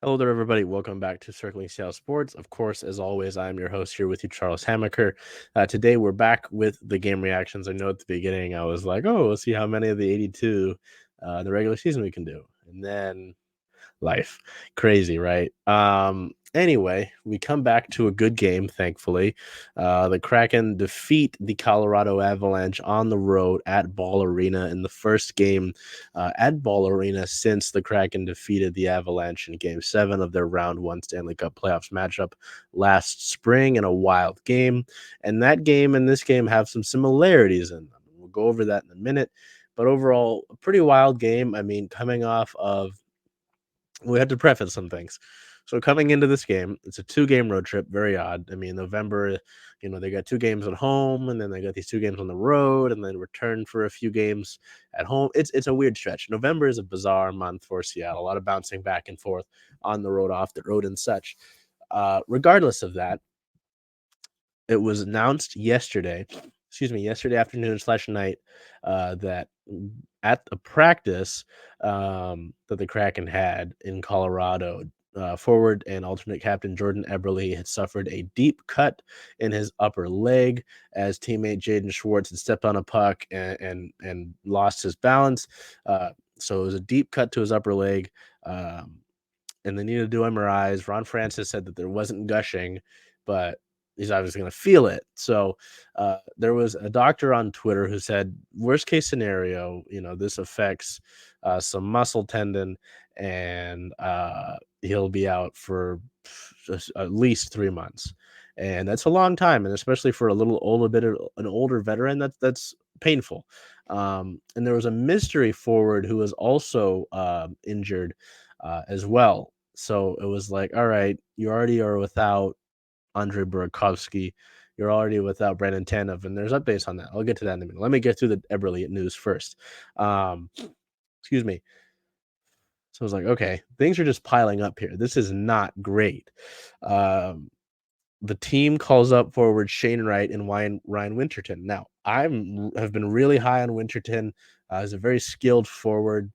Hello there, everybody. Welcome back to Circling Seattle Sports. Of course, as always, I'm your host here with you, Charles Hamaker. Today, we're back with the game reactions. I know at the beginning I was like, oh, we'll see how many of the 82 in the regular season we can do. And then life. Crazy, right? Anyway, we come back to a good game, thankfully. The Kraken defeat the Colorado Avalanche on the road at Ball Arena in the first game at Ball Arena since the Kraken defeated the Avalanche in Game 7 of their Round 1 Stanley Cup playoffs matchup last spring in a wild game. And that game and this game have some similarities in them. We'll go over that in a minute. But overall, a pretty wild game. I mean, coming off of we had to preface some things. So coming into this game, it's a 2-game road trip, very odd. I mean, November, they got 2 games at home, and then they got these 2 games on the road, and then return for a few games at home. It's a weird stretch. November is a bizarre month for Seattle. A lot of bouncing back and forth on the road, off the road, and such. Regardless of that, it was announced yesterday afternoon slash night, that at the practice that the Kraken had in Colorado, forward and alternate captain Jordan Eberle had suffered a deep cut in his upper leg as teammate Jaden Schwartz had stepped on a puck and lost his balance. So it was a deep cut to his upper leg. And they needed to do MRIs. Ron Francis said that there wasn't gushing, but he's obviously going to feel it. So there was a doctor on Twitter who said, worst case scenario, this affects some muscle tendon, and he'll be out for at least 3 months. And that's a long time, and especially for a little older bit of an older veteran, that's painful. And there was a mystery forward who was also injured as well. So it was like, all right, you already are without Andre Burakovsky. You're already without Brandon Tanev, and there's updates on that. I'll get to that in a minute. Let me get through the Eberle news first. Um, excuse me. So I was like, okay, things are just piling up here. This is not great. Um, the team calls up forward Shane Wright and Ryan Winterton. Now, have been really high on Winterton. He's a very skilled forward.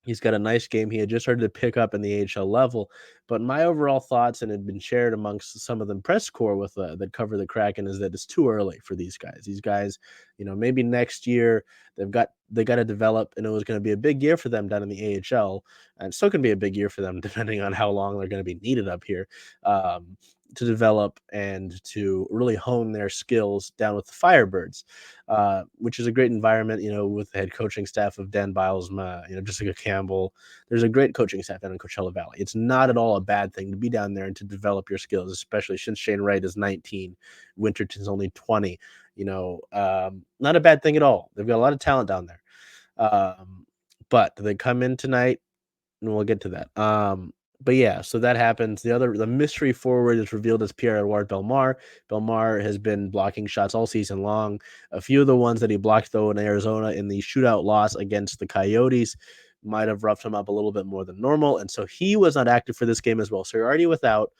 He's got a nice game. He had just started to pick up in the AHL level, but my overall thoughts, and had been shared amongst some of the press corps with that cover the Kraken, is that it's too early for these guys. These guys, maybe next year they got to develop, and it was going to be a big year for them down in the AHL, and it's still going to be a big year for them depending on how long they're going to be needed up here. To develop and to really hone their skills down with the Firebirds, which is a great environment, with the head coaching staff of Dan Bilesma, Jessica Campbell. There's a great coaching staff down in Coachella Valley. It's not at all a bad thing to be down there and to develop your skills, especially since Shane Wright is 19, Winterton's only 20. Not a bad thing at all. They've got a lot of talent down there. But they come in tonight, and we'll get to that. But yeah, so that happens. The mystery forward is revealed as Pierre-Edouard Bellemare. Bellemare has been blocking shots all season long. A few of the ones that he blocked, though, in Arizona in the shootout loss against the Coyotes might have roughed him up a little bit more than normal, and so he was not active for this game as well. So you're already without,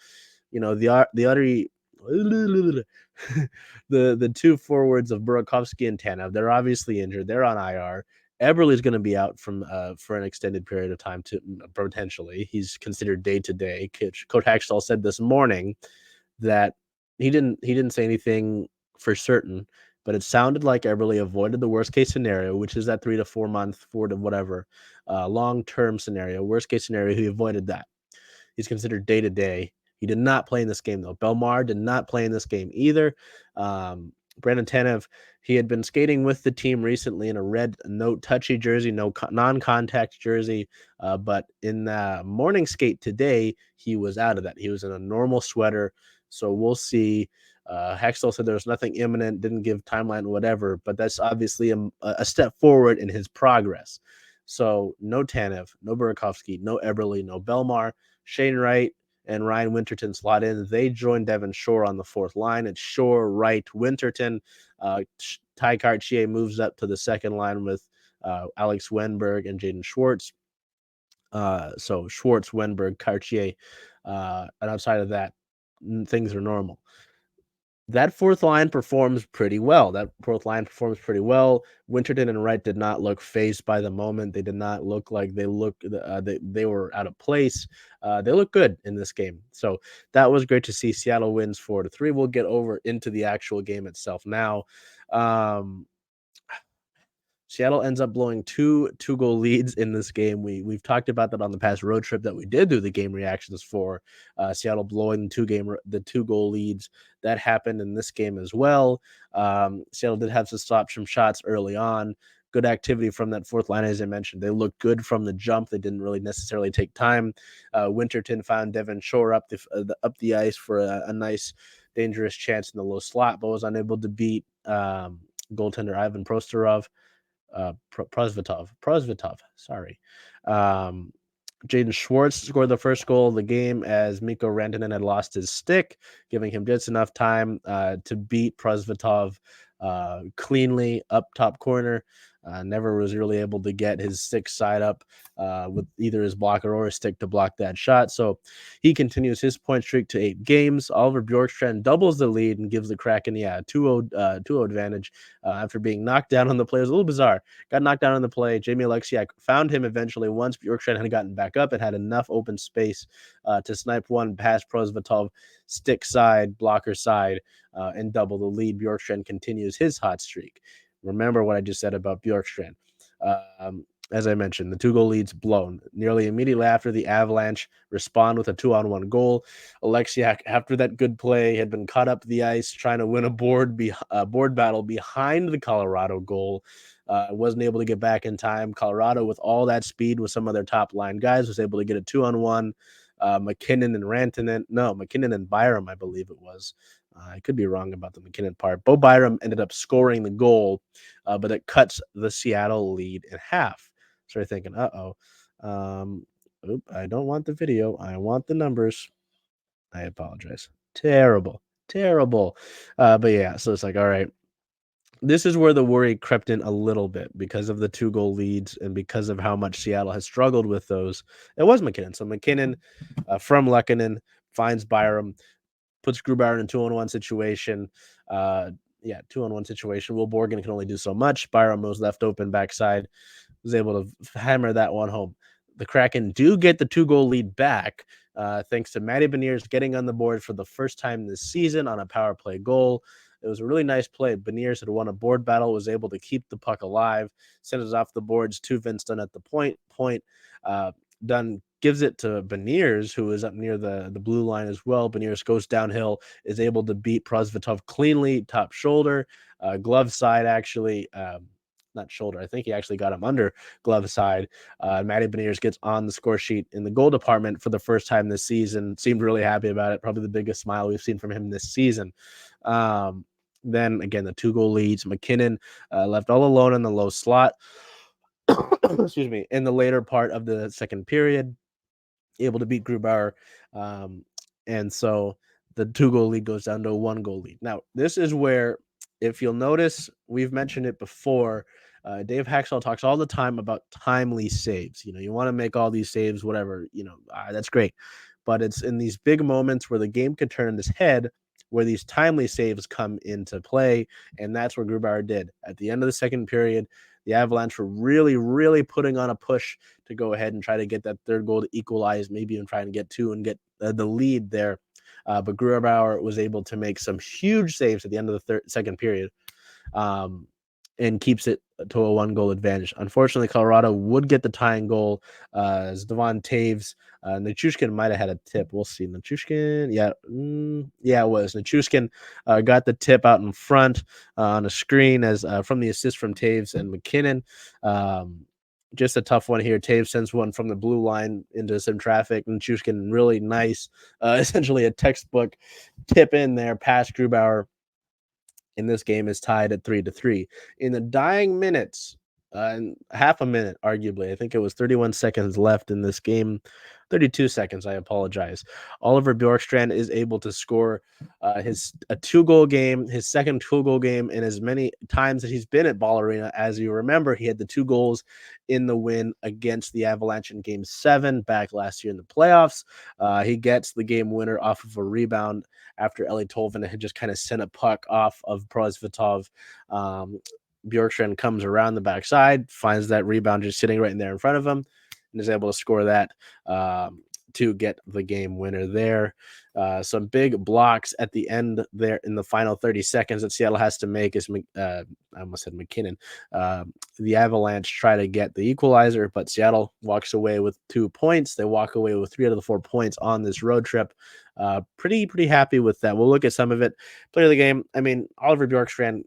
the other the two forwards of Burakovsky and Tanev. They're obviously injured. They're on IR. Eberle is going to be out for an extended period of time, to potentially. He's considered day to day. Coach Hackstall said this morning that he didn't say anything for certain, but it sounded like Eberle avoided the worst case scenario, which is that 3 to 4 month, 4 to whatever, long term scenario. Worst case scenario, he avoided that. He's considered day to day. He did not play in this game, though. Bellemare did not play in this game either. Brandon Tanev, he had been skating with the team recently in a red, no touchy jersey, no non-contact jersey. But in the morning skate today, he was out of that. He was in a normal sweater. So we'll see. Hextall said there was nothing imminent, didn't give timeline, whatever. But that's obviously a step forward in his progress. So no Tanev, no Burakovsky, no Eberle, no Bellemare. Shane Wright and Ryan Winterton slot in. They join Devon Shore on the fourth line. It's Shore, Wright, Winterton. Ty Cartier moves up to the second line with Alex Wenberg and Jaden Schwartz. So Schwartz, Wenberg, Cartier. And outside of that, things are normal. that fourth line performs pretty well. Winterton and Wright did not look phased by the moment. They did not look like they were out of place. They look good in this game. So that was great to see. Seattle wins 4-3. We'll get over into the actual game itself now. Seattle ends up blowing two-goal leads in this game. We've talked about that on the past road trip that we did do the game reactions for. Seattle blowing the two-goal leads. That happened in this game as well. Seattle did have to stop some shots early on. Good activity from that fourth line, as I mentioned. They looked good from the jump. They didn't really necessarily take time. Winterton found Devon Shore up the ice for a nice, dangerous chance in the low slot, but was unable to beat goaltender Ivan Prostorov. Prosvetov. Sorry. Jaden Schwartz scored the first goal of the game as Mikko Rantanen had lost his stick, giving him just enough time to beat Prosvetov cleanly up top corner. Never was really able to get his stick side up with either his blocker or his stick to block that shot. So he continues his point streak to 8 games. Oliver Bjorkstrand doubles the lead and gives the Kraken, 2-0 advantage after being knocked down on the play. It was a little bizarre. Got knocked down on the play. Jamie Alexiak found him eventually once Bjorkstrand had gotten back up and had enough open space to snipe one past Prosvetov stick side, blocker side, and double the lead. Bjorkstrand continues his hot streak. Remember what I just said about Bjorkstrand. As I mentioned, the 2-goal lead's blown. Nearly immediately after, the Avalanche respond with a 2-on-1 goal. Alexiak, after that good play, had been caught up the ice trying to win a board battle behind the Colorado goal. Wasn't able to get back in time. Colorado, with all that speed with some of their top line guys, was able to get a 2-on-1. McKinnon and Byram, I believe it was. I could be wrong about the McKinnon part. Bo Byram ended up scoring the goal, but it cuts the Seattle lead in half. So you're thinking, I don't want the video. I want the numbers. I apologize. Terrible. But yeah, so it's like, all right. This is where the worry crept in a little bit because of the 2-goal leads and because of how much Seattle has struggled with those. It was McKinnon. So McKinnon from Lehkonen finds Byram, puts Grubauer in a 2-on-1 situation. 2-on-1 situation. Will Borgen can only do so much. Byram was left open backside, was able to hammer that one home. The Kraken do get the 2-goal lead back, thanks to Matty Beniers getting on the board for the first time this season on a power play goal. It was a really nice play. Beniers had won a board battle, was able to keep the puck alive, sent it off the boards to Vince Dunn at the point. Dunn gives it to Beniers, who is up near the blue line as well. Beniers goes downhill, is able to beat Prosvetov cleanly, top shoulder, glove side, actually. Not shoulder. I think he actually got him under glove side. Matty Beniers gets on the score sheet in the goal department for the first time this season. Seemed really happy about it. Probably the biggest smile we've seen from him this season. Then again, the 2-goal leads. McKinnon left all alone in the low slot. Excuse me. In the later part of the second period, able to beat Grubauer. And so the 2-goal lead goes down to a 1-goal lead. Now, this is where, if you'll notice, we've mentioned it before. Dave Haxall talks all the time about timely saves. You want to make all these saves, whatever, that's great. But it's in these big moments where the game could turn its head, where these timely saves come into play. And that's what Grubauer did. At the end of the second period, the Avalanche were really, really putting on a push to go ahead and try to get that third goal to equalize, maybe even try to get 2 and get the lead there. But Grubauer was able to make some huge saves at the end of the second period, and keeps it to a 1-goal advantage. Unfortunately, Colorado would get the tying goal as Devon Taves. Nichushkin might have had a tip. We'll see. Nichushkin, it was. Nichushkin got the tip out in front on a screen as from the assist from Taves and McKinnon. Just a tough one here. Taves sends one from the blue line into some traffic. Nichushkin, really nice, essentially a textbook tip in there past Grubauer. In this game is tied at 3-3. In the dying minutes in half a minute, arguably. I think it was 31 seconds left in this game. 32 seconds, I apologize. Oliver Bjorkstrand is able to score his a two-goal game, his second two-goal game in as many times that he's been at Ball Arena. As you remember, he had the two goals in the win against the Avalanche in Game 7 back last year in the playoffs. He gets the game winner off of a rebound after Eli Tolvanen had just kind of sent a puck off of Prosvetov. Um, Bjorkstrand comes around the backside, finds that rebound just sitting right in there in front of him, and is able to score that to get the game winner there. Some big blocks at the end there in the final 30 seconds that Seattle has to make is, I almost said McKinnon. The Avalanche try to get the equalizer, but Seattle walks away with 2 points. They walk away with 3 out of the 4 points on this road trip. Pretty happy with that. We'll look at some of it. Player of the game. I mean, Oliver Bjorkstrand,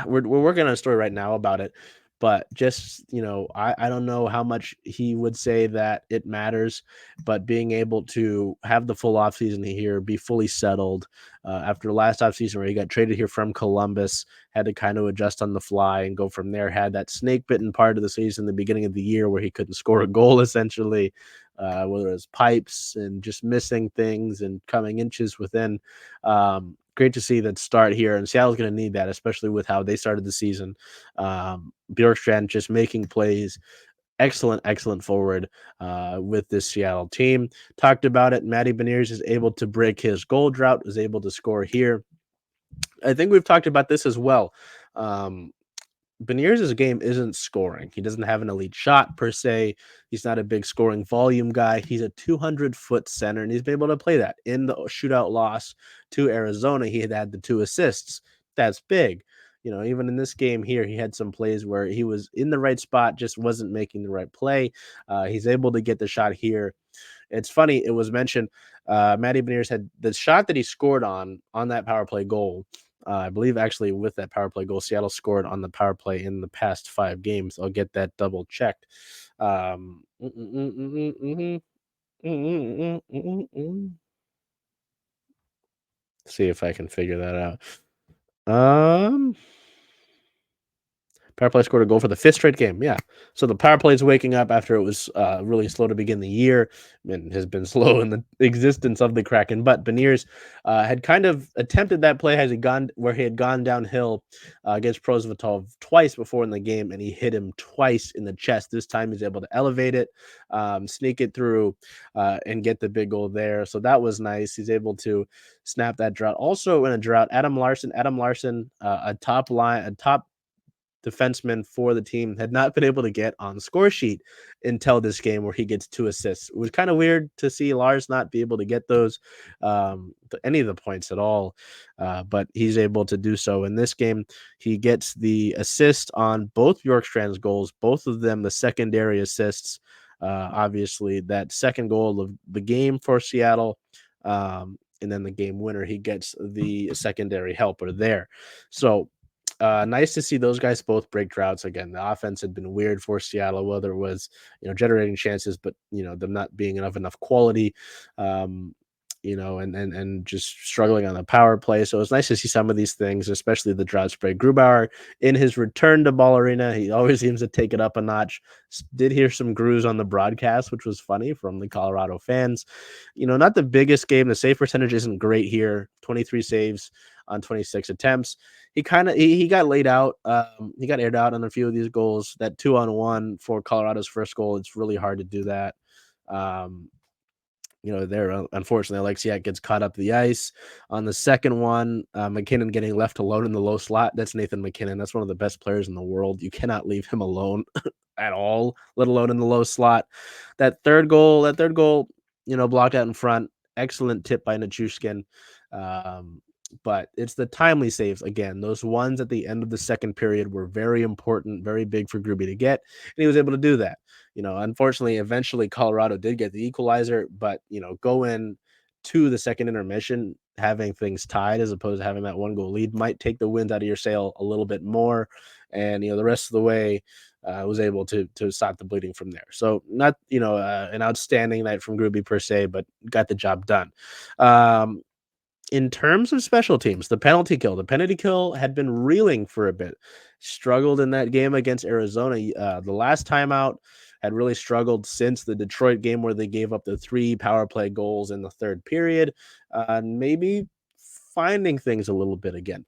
we're working on a story right now about it, but just I don't know how much he would say that it matters, but being able to have the full offseason here, be fully settled after last offseason where he got traded here from Columbus, had to kind of adjust on the fly and go from there, had that snake bitten part of the season, the beginning of the year where he couldn't score a goal essentially, whether it was pipes and just missing things and coming inches within. Great to see that start here, and Seattle's going to need that, especially with how they started the season. Bjorkstrand just making plays, excellent forward with this Seattle team. Talked about it. Matty Beniers is able to break his goal drought, is able to score here. I think we've talked about this as well. Beniers' game isn't scoring. He doesn't have an elite shot per se. He's not a big scoring volume guy. He's a 200-foot center, and he's been able to play that. In the shootout loss to Arizona, he had the 2 assists. That's big. Even in this game here, he had some plays where he was in the right spot, just wasn't making the right play. He's able to get the shot here. It's funny, it was mentioned, Matty Beniers had the shot that he scored on that power play goal. I believe actually with that power play goal, Seattle scored on the power play in the past 5 games. I'll get that double checked. See if I can figure that out. Power play scored a goal for the 5th straight game. Yeah. So the power play is waking up after it was really slow to begin the year and has been slow in the existence of the Kraken. But Beniers had kind of attempted that play where he had gone downhill against Prosvetov twice before in the game, and he hit him twice in the chest. This time he's able to elevate it, sneak it through, and get the big goal there. So that was nice. He's able to snap that drought. Also in a drought, Adam Larson, a top defenseman for the team, had not been able to get on the score sheet until this game where he gets 2 assists. It was kind of weird to see Lars not be able to get those any of the points at all, but he's able to do so in this game. He gets the assist on both Bjorkstrand's goals, both of them the secondary assists. Obviously, that second goal of the game for Seattle, and then the game winner, he gets the secondary helper there. So nice to see those guys both break droughts again. The offense had been weird for Seattle, whether it was generating chances, but them not being enough quality, and just struggling on the power play. So it's nice to see some of these things, especially the drought spray. Grubauer, in his return to Ball Arena, he always seems to take it up a notch. Did hear some grooves on the broadcast, which was funny from the Colorado fans. Not the biggest game. The save percentage isn't great here. 23 saves on 26 attempts. He got laid out. He got aired out on a few of these goals. That 2-on-1 for Colorado's first goal, it's really hard to do that. There, unfortunately, Alexiak gets caught up the ice. On the second one, McKinnon getting left alone in the low slot. That's Nathan McKinnon. That's one of the best players in the world. You cannot leave him alone at all, let alone in the low slot. That third goal, blocked out in front. Excellent tip by Nichushkin. But it's the timely saves. Again, those ones at the end of the second period were very important, very big for Gruby to get, and he was able to do that. Unfortunately, eventually Colorado did get the equalizer, but go to the second intermission having things tied as opposed to having that 1-goal lead might take the wind out of your sail a little bit more, and the rest of the way was able to stop the bleeding from there. So not an outstanding night from Gruby per se, but got the job done. In terms of special teams, the penalty kill had been reeling for a bit. struggled in that game against Arizona. The last time out had really struggled since the Detroit game where they gave up the 3 power play goals in the third period. Maybe finding things a little bit again.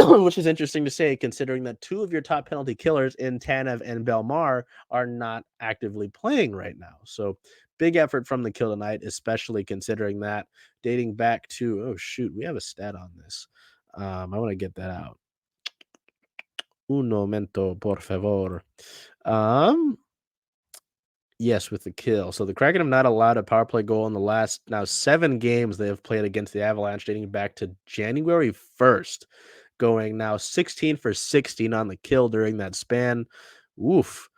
Which is interesting to say, considering that 2 of your top penalty killers in Tanev and Belmar are not actively playing right now. So, big effort from the kill tonight, especially considering that dating back to oh shoot, we have a stat on this. I want to get that out. Un momento, por favor. Um, Yes, with the kill. So the Kraken have not allowed a power play goal in the last now 7 games they have played against the Avalanche dating back to January 1st, going now 16 for 16 on the kill during that span. Oof.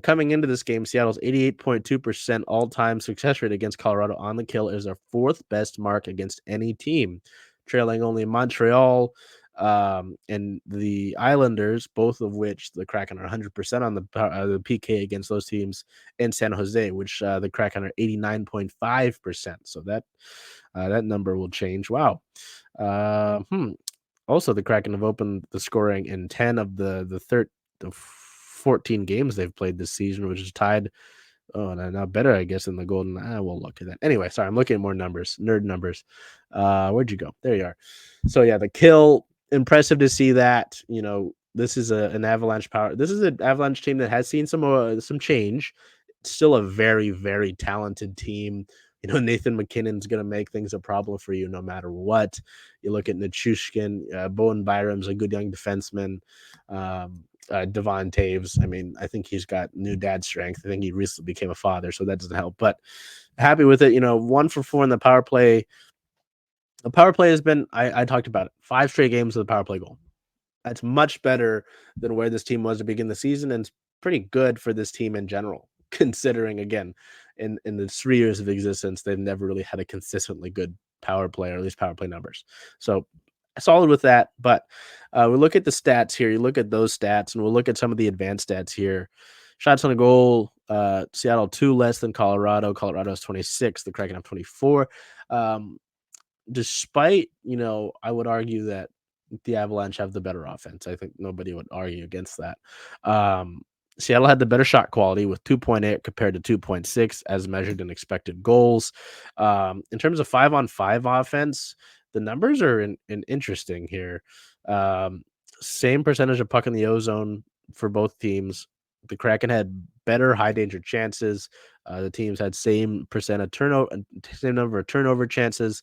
Coming into this game, Seattle's 88.2% all-time success rate against Colorado on the kill is their 4th best mark against any team, trailing only Montreal, and the Islanders, both of which the Kraken are 100% on the PK against those teams, in San Jose, which the Kraken are 89.5%. So that number will change. Wow. Also, the Kraken have opened the scoring in 10 of the 14 games they've played this season, which is tied. Oh, now better, I guess, in the golden. We'll look at that. Anyway, sorry, I'm looking at more numbers, nerd numbers. Where'd you go? There you are. So yeah, the kill, impressive to see that. This is an Avalanche power. This is an Avalanche team that has seen some change. It's still a very, very talented team. Nathan McKinnon's going to make things a problem for you no matter what. You look at Nichushkin, Bowen Byram's a good young defenseman. Devon Taves. I mean, I think he's got new dad strength. I think he recently became a father, so that doesn't help. But happy with it. 1 for 4 in the power play. The power play has been, I talked about it, 5 straight games with a power play goal. That's much better than where this team was to begin the season, and it's pretty good for this team in general, considering, again, in the 3 years of existence, they've never really had a consistently good power play, or at least power play numbers. So solid with that. But we look at the stats here. You look at those stats, and we'll look at some of the advanced stats here. Shots on a goal, Seattle 2 less than Colorado. Colorado has 26. The Kraken have 24. Despite, I would argue that the Avalanche have the better offense. I think nobody would argue against that. Seattle had the better shot quality with 2.8 compared to 2.6 as measured in expected goals. In terms of 5-on-5 offense, the numbers are interesting here. Same percentage of puck in the ozone for both teams. The Kraken had better high danger chances. The teams had same number of turnover chances.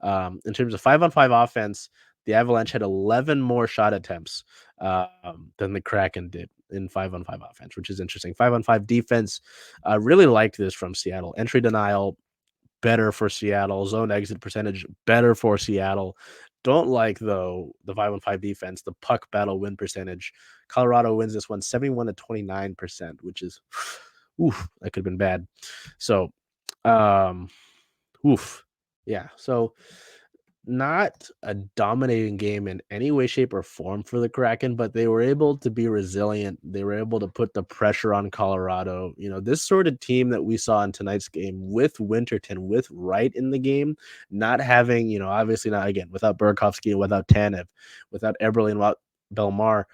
In terms of 5-on-5 offense, the Avalanche had 11 more shot attempts than the Kraken did in 5-on-5 offense, which is interesting. 5-on-5 defense, really liked this from Seattle. Entry denial, better for Seattle. Zone exit percentage, better for Seattle. Don't like, though, the 5-on-5 defense, the puck battle win percentage. Colorado wins this one 71%-29%, which is, that could have been bad. So, yeah. So, not a dominating game in any way, shape, or form for the Kraken, but they were able to be resilient. They were able to put the pressure on Colorado. This sort of team that we saw in tonight's game with Winterton, with Wright in the game, not having, obviously not, again, without Burakovsky and without Tanev, without Eberle and without Belmar,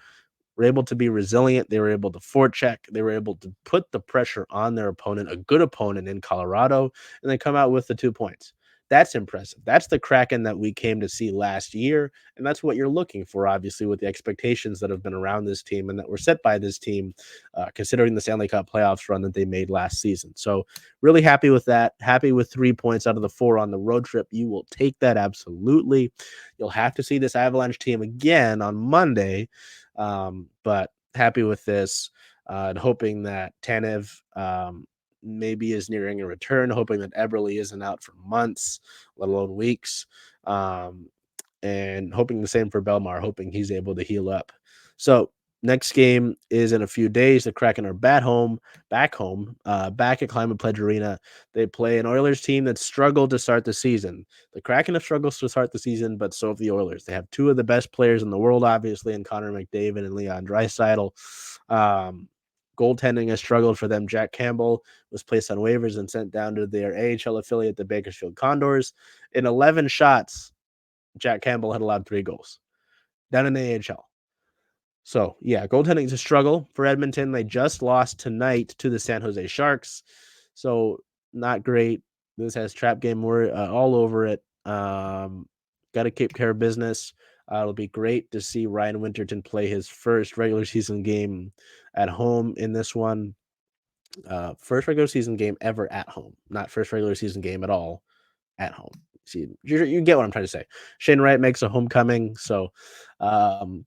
were able to be resilient. They were able to forecheck. They were able to put the pressure on their opponent, a good opponent in Colorado, and they come out with the 2 points. That's impressive. That's the Kraken that we came to see last year, and that's what you're looking for, obviously, with the expectations that have been around this team and that were set by this team, considering the Stanley Cup playoffs run that they made last season. So really happy with that. Happy with 3 points out of the 4 on the road trip. You will take that, absolutely. You'll have to see this Avalanche team again on Monday, but happy with this, and hoping that Tanev maybe is nearing a return, hoping that Eberle isn't out for months, let alone weeks, and hoping the same for Belmar, hoping he's able to heal up. So next game is in a few days. The Kraken are back at Climate Pledge Arena. They play an Oilers team that struggled to start the season. The Kraken have struggled to start the season, but so have the Oilers. They have 2 of the best players in the world, obviously, in Connor McDavid and Leon Draisaitl. Goaltending has struggled for them. Jack Campbell was placed on waivers and sent down to their AHL affiliate, the Bakersfield Condors. In 11 shots, Jack Campbell had allowed 3 goals down in the AHL. So, yeah, goaltending is a struggle for Edmonton. They just lost tonight to the San Jose Sharks. So, not great. This has trap game all over it. Got to keep care of business. It'll be great to see Ryan Winterton play his first regular season game at home in this one. First regular season game ever at home, not first regular season game at all at home. See, you get what I'm trying to say. Shane Wright makes a homecoming, so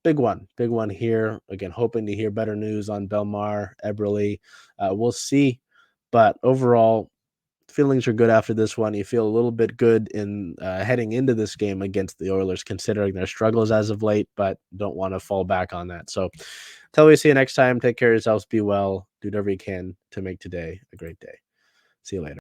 big one here. Again, hoping to hear better news on Belmar, Eberle. We'll see, but overall, feelings are good after this one. You feel a little bit good in heading into this game against the Oilers, considering their struggles as of late, but don't want to fall back on that. So, until we see you next time, take care of yourselves, be well, do whatever you can to make today a great day. See you later.